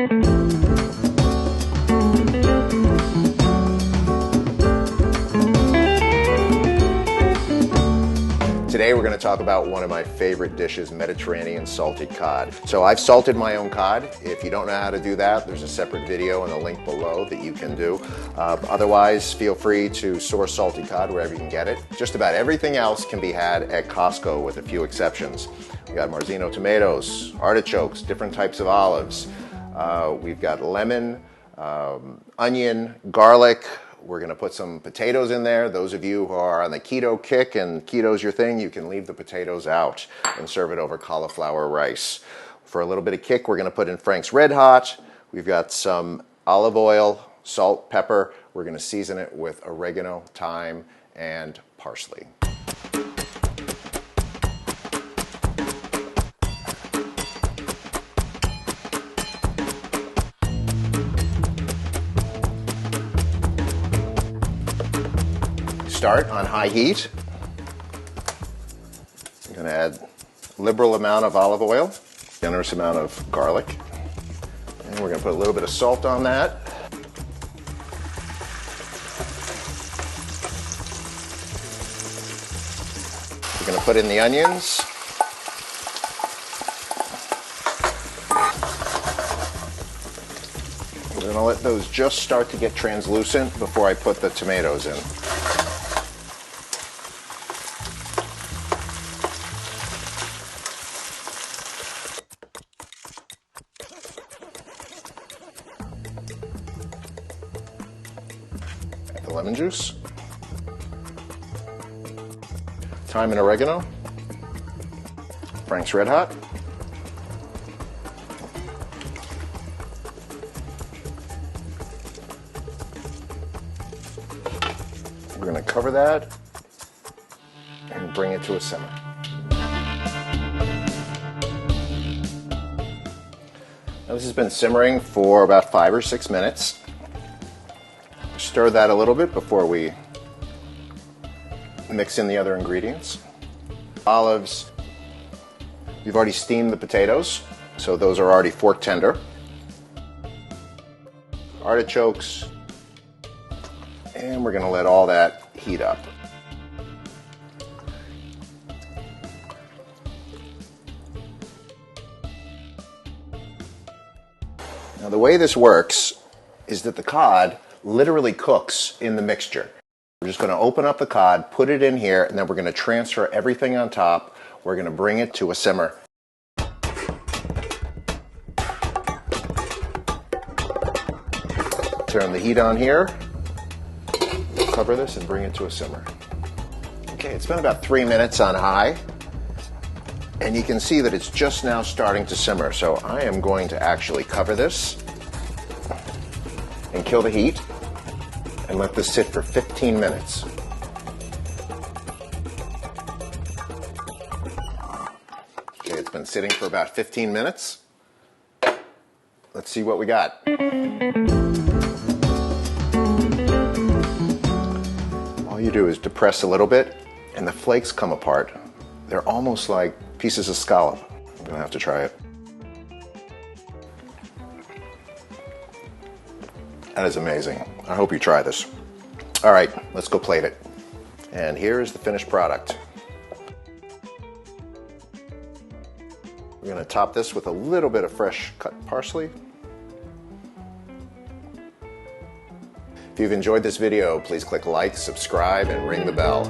Today we're going to talk about one of my favorite dishes, Mediterranean salted cod. So I've salted my own cod. If you don't know how to do that, there's a separate video in the link below that you can do. Otherwise, feel free to source salted cod wherever you can get it. Just about everything else can be had at Costco with a few exceptions. We got Marzino tomatoes, artichokes, different types of olives. We've got lemon, onion, garlic. We're going to put some potatoes in there. Those of you who are on the keto kick and keto's your thing, you can leave the potatoes out and serve it over cauliflower rice. For a little bit of kick, we're going to put in Frank's Red Hot. We've got some olive oil, salt, pepper. We're going to season it with oregano, thyme, and parsley. Start on high heat. I'm going to add a liberal amount of olive oil, generous amount of garlic, and we're going to put a little bit of salt on that. We're going to put in the onions. We're going to let those just start to get translucent before I put the tomatoes in. The lemon juice, thyme and oregano, Frank's Red Hot, we're going to cover that and bring it to a simmer. Now this has been simmering for about 5 or 6 minutes. Stir that a little bit before we mix in the other ingredients. Olives. We've already steamed the potatoes, so those are already fork tender. Artichokes. And we're going to let all that heat up. Now the way this works is that the cod literally cooks in the mixture. We're just going to open up the cod, put it in here, and then we're going to transfer everything on top. We're going to bring it to a simmer. Turn the heat on here. Cover this and bring it to a simmer. Okay, it's been about 3 minutes on high, and you can see that it's just now starting to simmer. So I am going to actually cover this and kill the heat and let this sit for 15 minutes. Okay, it's been sitting for about 15 minutes. Let's see what we got. All you do is depress a little bit and the flakes come apart. They're almost like pieces of scallop. I'm gonna have to try it. That is amazing. I hope you try this. All right, let's go plate it. And here is the finished product. We're going to top this with a little bit of fresh cut parsley. If you've enjoyed this video, please click like, subscribe, and ring the bell.